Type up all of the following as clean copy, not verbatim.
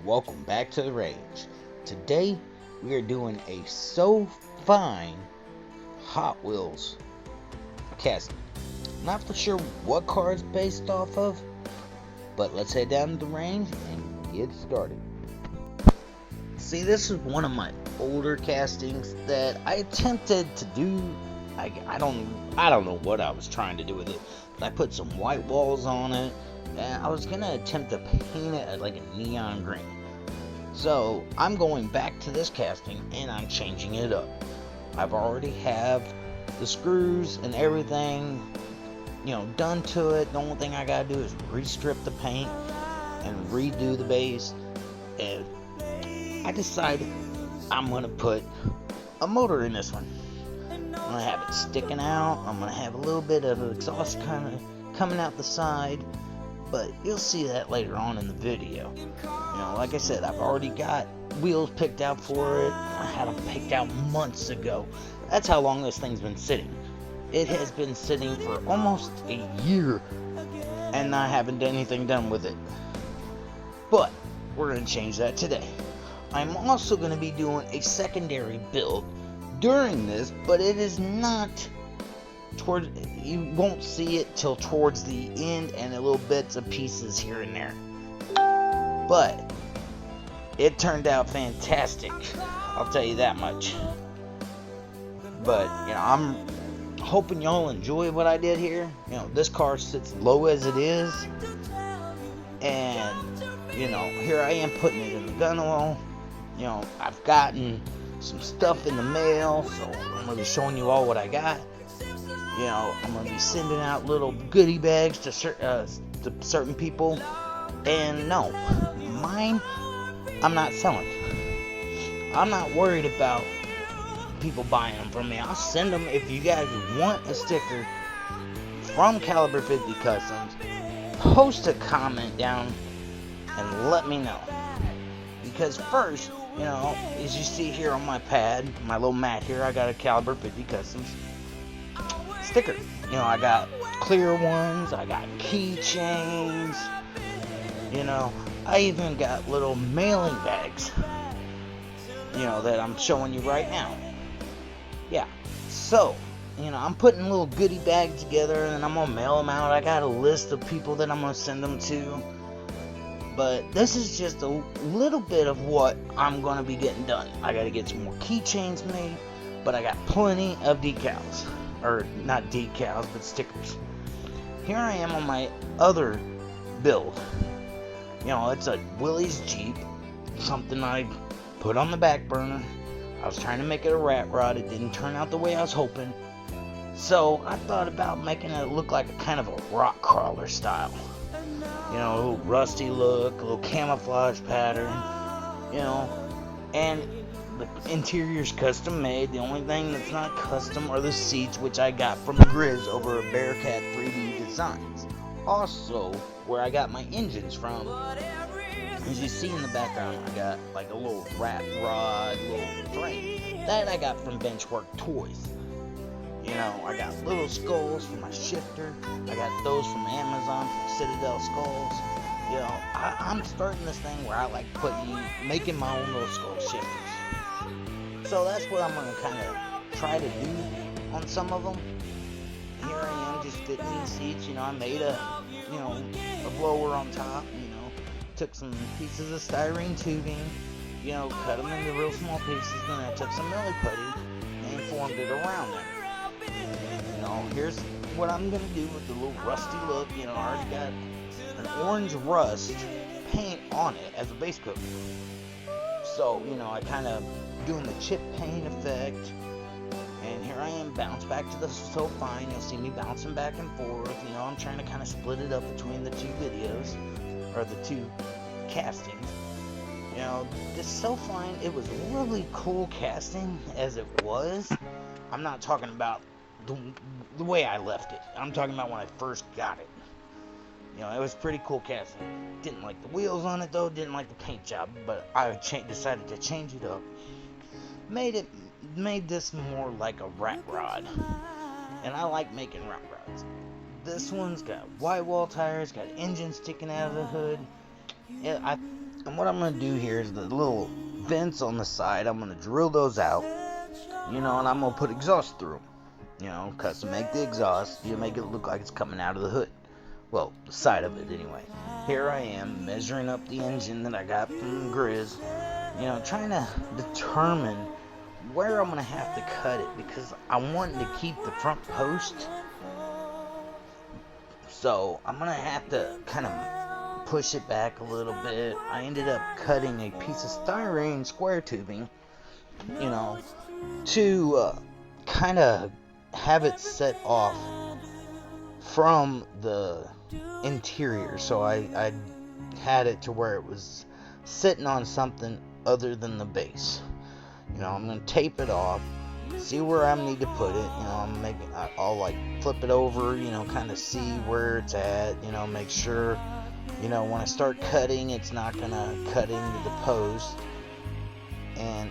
welcome back to the range. Today we are doing a So Fine Hot Wheels casting. Not for sure what car it's based off of, but let's head down to the range and get started. See, this is one of my older castings that I attempted to do. I don't know what I was trying to do with it, but I put some white walls on it, and I was gonna attempt to paint it like a neon green. So I'm going back to this casting and I'm changing it up. I've already have the screws and everything, done to it. The only thing I gotta do is restrip the paint and redo the base. And I decided I'm gonna put a motor in this one. I'm gonna have it sticking out. I'm gonna have a little bit of exhaust kind of coming out the side, but you'll see that later on in the video. Like I said, I've already got wheels picked out for it. I had them picked out months ago. That's how long this thing's been sitting. It has been sitting for almost a year, and I haven't done anything done with it. But we're going to change that today. I'm also going to be doing a secondary build during this, but it is not you won't see it till towards the end and a little bits of pieces here and there. But it turned out fantastic, I'll tell you that much. But I'm hoping y'all enjoy what I did here. This car sits low as it is, and here I am putting it in the gun oil. I've gotten some stuff in the mail, so I'm gonna be showing you all what I got. I'm gonna be sending out little goodie bags to certain people, and no, mine I'm not selling. I'm not worried about people buying them from me. I'll send them. If you guys want a sticker from Caliber 50 Customs, post a comment down and let me know. Because first, as you see here on my pad, my little mat here, I got a Caliber 50 Customs sticker. I got clear ones, I got keychains, I even got little mailing bags, that I'm showing you right now. Yeah, so, I'm putting little goodie bags together and I'm gonna mail them out. I got a list of people that I'm gonna send them to. But this is just a little bit of what I'm gonna be getting done. I gotta get some more keychains made, but I got plenty of decals. Or not decals, but stickers. Here I am on my other build. It's a Willys Jeep. Something I put on the back burner. I was trying to make it a rat rod. It didn't turn out the way I was hoping. So I thought about making it look like a kind of a rock crawler style. A little rusty look, a little camouflage pattern. And the interior's custom made. The only thing that's not custom are the seats, which I got from Grizz over at Bearcat 3D Designs. Also, where I got my engines from, as you see in the background, I got like a little rat rod, little frame. That I got from Benchwork Toys. I got little skulls for my shifter. I got those from Amazon, from Citadel Skulls. I'm starting this thing where I like making my own little skull shifters. So that's what I'm going to kind of try to do on some of them. Here I am just fitting these seats. I made a blower on top. Took some pieces of styrene tubing, cut them into real small pieces. Then I took some melee putty and formed it around them. Here's what I'm going to do with the little rusty look. I already got an orange rust paint on it as a base coat. So, I kind of doing the chip paint effect, and here I am bounce back to the So Fine. You'll see me bouncing back and forth. I'm trying to kind of split it up between the two videos, or the two castings. This So Fine, it was a really cool casting as it was. I'm not talking about the way I left it. I'm talking about when I first got it. It was pretty cool casting. Didn't like the wheels on it though, didn't like the paint job, but I decided to change it up. Made this more like a rat rod. And I like making rat rods. This one's got white wall tires, got engine sticking out of the hood. And what I'm going to do here is the little vents on the side, I'm going to drill those out, and I'm going to put exhaust through them, custom make the exhaust, make it look like it's coming out of the hood. Well, the side of it anyway. Here I am measuring up the engine that I got from Grizz, trying to determine where I'm going to have to cut it, because I want to keep the front post. So I'm going to have to kind of push it back a little bit. I ended up cutting a piece of styrene square tubing, to kind of have it set off from the interior. So I had it to where it was sitting on something other than the base. I'm going to tape it off, see where I need to put it. I'll like flip it over, kind of see where it's at, make sure, when I start cutting, it's not going to cut into the post. And,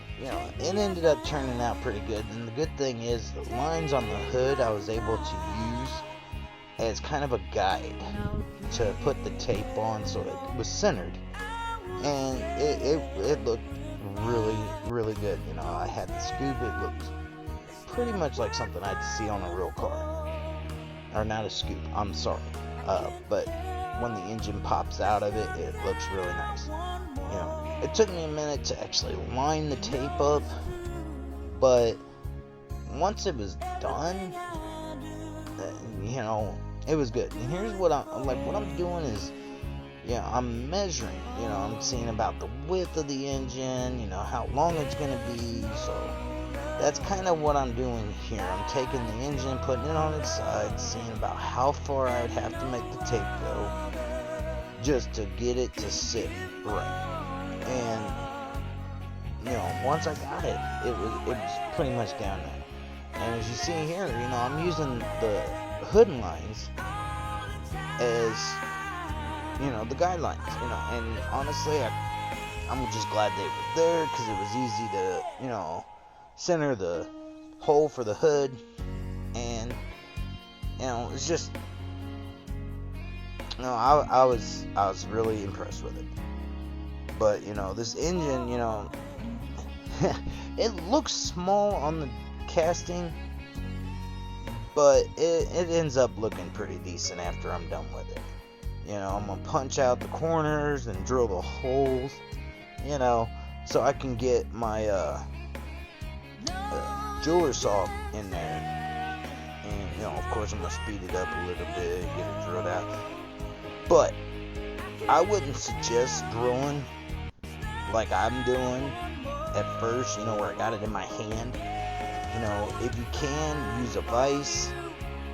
it ended up turning out pretty good. And the good thing is, the lines on the hood I was able to use as kind of a guide to put the tape on so it was centered. And it looked really, really good. I had the scoop. It looked pretty much like something I'd see on a real car. Or not a scoop, I'm sorry. But when the engine pops out of it, it looks really nice. It took me a minute to actually line the tape up, but once it was done, it was good. And here's what I'm doing is, I'm measuring, I'm seeing about the width of the engine, how long it's going to be. So that's kind of what I'm doing here. I'm taking the engine, putting it on its side, seeing about how far I'd have to make the tape go just to get it to sit right. And once I got it, it was pretty much down there. And as you see here, I'm using the hood lines as the guidelines, and honestly, I'm just glad they were there, because it was easy to center the hole for the hood. And it's just I was really impressed with it. But this engine, it looks small on the casting, but it ends up looking pretty decent after I'm done with it. I'm gonna punch out the corners and drill the holes, so I can get my jeweler saw in there. And of course, I'm gonna speed it up a little bit, get it drilled out. But I wouldn't suggest drilling like I'm doing at first, where I got it in my hand. If you can, use a vise.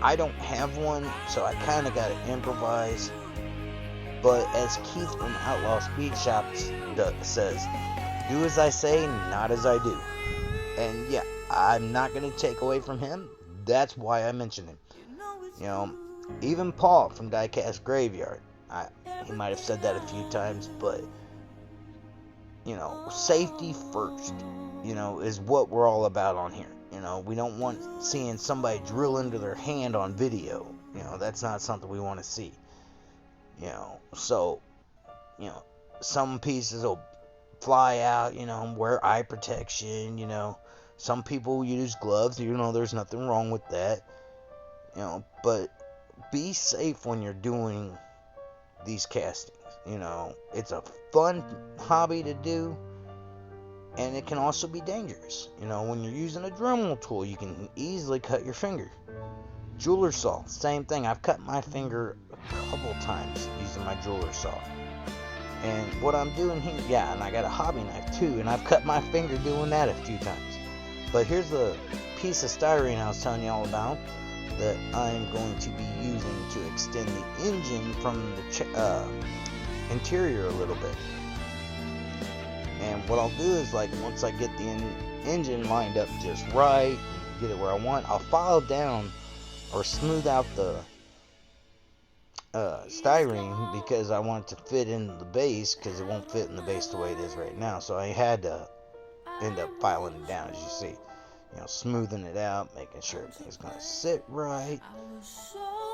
I don't have one, so I kind of got to improvise. But as Keith from Outlaw Speed Shops says, do as I say, not as I do. And yeah, I'm not going to take away from him. That's why I mentioned him. Even Paul from Diecast Graveyard, he might have said that a few times, but safety first, is what we're all about on here. We don't want seeing somebody drill into their hand on video. That's not something we want to see. So, some pieces will fly out, wear eye protection, some people use gloves, there's nothing wrong with that, but be safe when you're doing these castings. It's a fun hobby to do, and it can also be dangerous. When you're using a Dremel tool, you can easily cut your finger. Jeweler saw, same thing. I've cut my finger a couple times using my jeweler saw. And what I'm doing here, and I got a hobby knife too, and I've cut my finger doing that a few times. But here's the piece of styrene I was telling you all about that I'm going to be using to extend the engine from the interior a little bit. And what I'll do is, once I get the engine lined up just right, get it where I want, I'll file down or smooth out the styrene, because I want it to fit in the base, because it won't fit in the base the way it is right now. So I had to end up filing it down, as you see. Smoothing it out, making sure everything's going to sit right.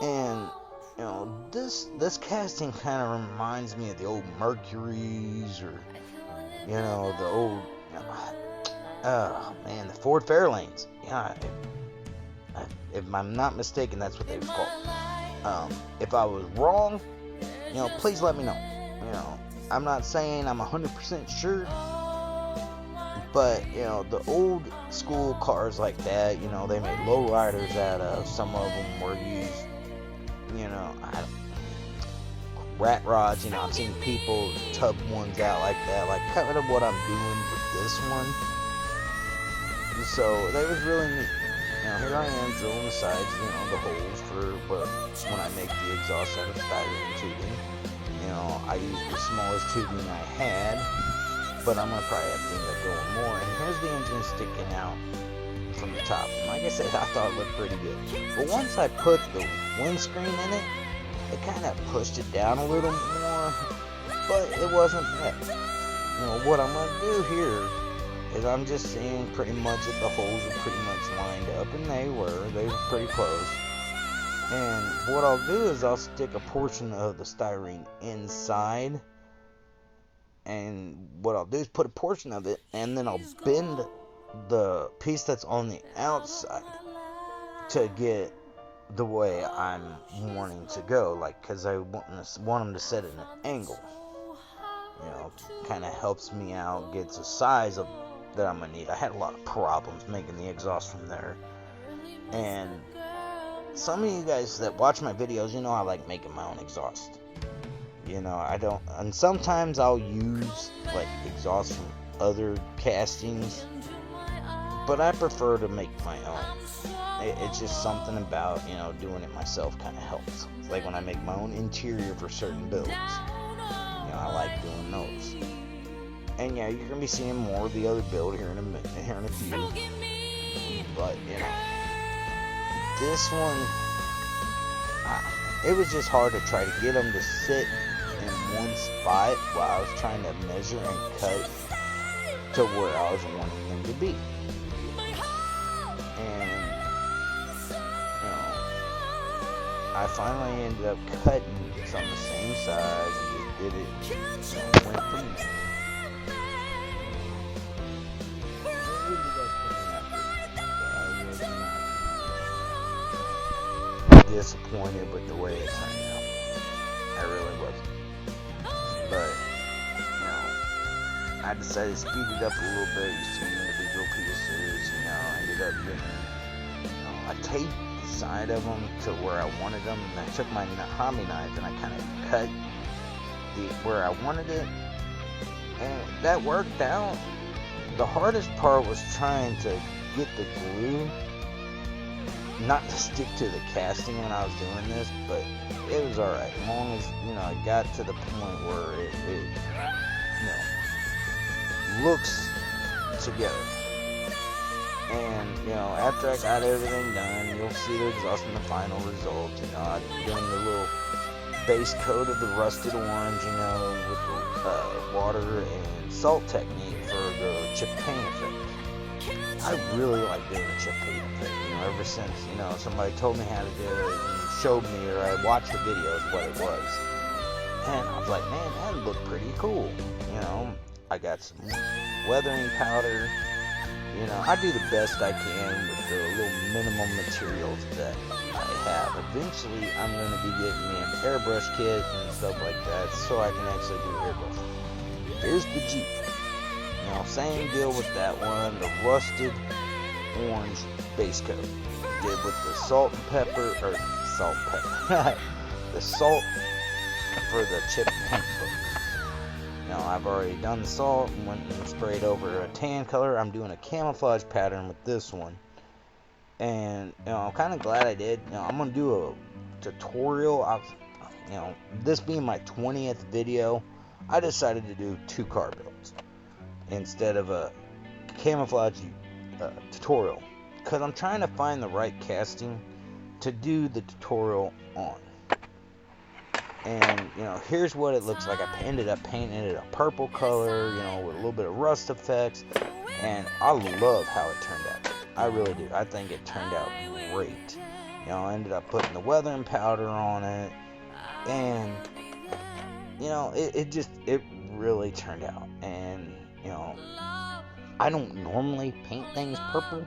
And you know, this casting kind of reminds me of the old Mercuries, or you know, the old, man, the Ford Fairlanes. Yeah, if I'm not mistaken, that's what they was called. If I was wrong, you know, please let me know. You know, I'm not saying I'm 100% sure, but you know, the old school cars like that, you know, they made lowriders out of. Some of them were used, you know, rat rods. You know, I've seen people tub ones out like that, like kind of what I'm doing with this one. So that was really neat. Now here I am drilling the sides, you know, the holes for when I make the exhaust out of styrene tubing. You know, I used the smallest tubing I had, but I'm gonna probably have to end up going more. And here's the engine sticking out from the top. And like I said, I thought it looked pretty good. But once I put the windscreen in it, it kind of pushed it down a little more, but it wasn't bad. You know, what I'm gonna do here is I'm just seeing pretty much that the holes are pretty much lined up, and they were pretty close. And what I'll do is I'll stick a portion of the styrene inside, and what I'll do is put a portion of it, and then I'll bend the piece that's on the outside to get the way I'm wanting to go, like, because I want them to set at an angle. You know, kind of helps me out, gets the size of that I'm gonna need. I had a lot of problems making the exhaust from there, and some of you guys that watch my videos, you know I like making my own exhaust. You know, I don't, and sometimes I'll use like exhaust from other castings, but I prefer to make my own. It's just something about, you know, doing it myself kind of helps. It's like when I make my own interior for certain builds, you know, I like doing those. And yeah, you're gonna be seeing more of the other build here in a minute, here in a few. But you know, this one, it was just hard to try to get them to sit in one spot while I was trying to measure and cut to where I was wanting them to be. And you know, I finally ended up cutting some the same size and just did it. Went from there. Disappointed with the way it turned out. I really wasn't. But, you know, I decided to speed it up a little bit. You see individual pieces, you know, I ended up getting, you know, I taped the side of them to where I wanted them, and I took my hobby knife and I kind of cut where I wanted it, and that worked out. The hardest part was trying to get the glue not to stick to the casting when I was doing this, but it was alright, as long as, you know, it got to the point where it you know, looks together. And, you know, after I got everything done, you'll see the exhaust in the final result. You know, I've done the little base coat of the rusted orange, you know, with the water and salt technique for the chip paint effect. I really like doing the chip paint effect, you know, ever since, you know, somebody told me how to do it and showed me, or I watched the videos what it was. And I was like, man, that looked pretty cool. You know, I got some weathering powder. You know, I do the best I can with the little minimum materials that I have. Eventually, I'm going to be getting me an airbrush kit and stuff like that, so I can actually do airbrush. Here's the Jeep. You know, same deal with that one, the rusted orange base coat. Did with the salt and pepper, the salt for the chip paint book. Now, I've already done the salt and went and sprayed over a tan color. I'm doing a camouflage pattern with this one. And, you know, I'm kind of glad I did. You know, I'm going to do a tutorial. You know, this being my 20th video, I decided to do 2 car builds instead of a camouflage tutorial, because I'm trying to find the right casting to do the tutorial on. And, you know, here's what it looks like. I ended up painting it a purple color, you know, with a little bit of rust effects, and I love how it turned out. I really do. I think it turned out great. You know, I ended up putting the weathering powder on it, And it really turned out. And I don't normally paint things purple,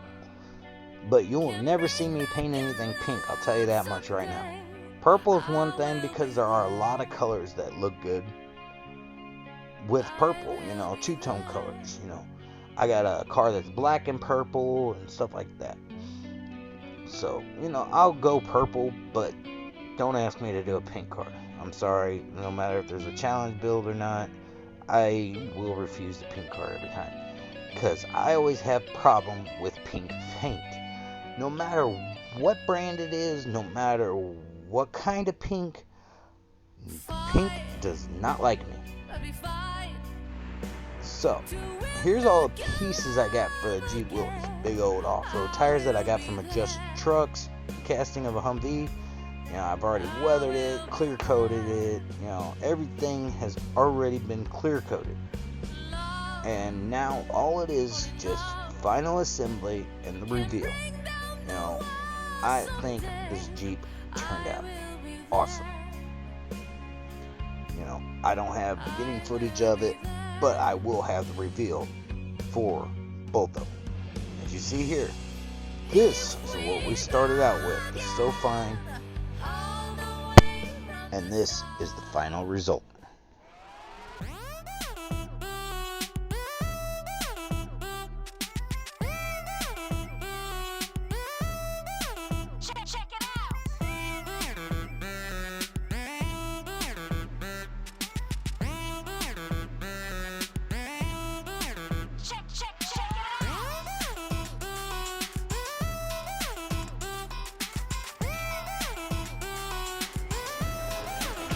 but you'll never see me paint anything pink, I'll tell you that much right now. Purple is one thing because there are a lot of colors that look good with purple, two-tone colors. I got a car that's black and purple and stuff like that. So, I'll go purple, but don't ask me to do a pink car. I'm sorry, no matter if there's a challenge build or not, I will refuse the pink car every time. Because I always have problem with pink paint. No matter what brand it is, no matter what kind of pink, pink does not like me. So, here's all the pieces I got for the Jeep Willys. Big old off-road tires that I got from Adjusted Trucks, casting of a Humvee. I've already weathered it, clear coated it. Everything has already been clear coated. And now all it is just final assembly and the reveal. I think this Jeep turned out awesome. I don't have beginning footage of it, but I will have the reveal for both of them. As you see here, this is what we started out with. It's so fine. And this is the final result.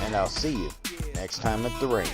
And I'll see you next time at the range.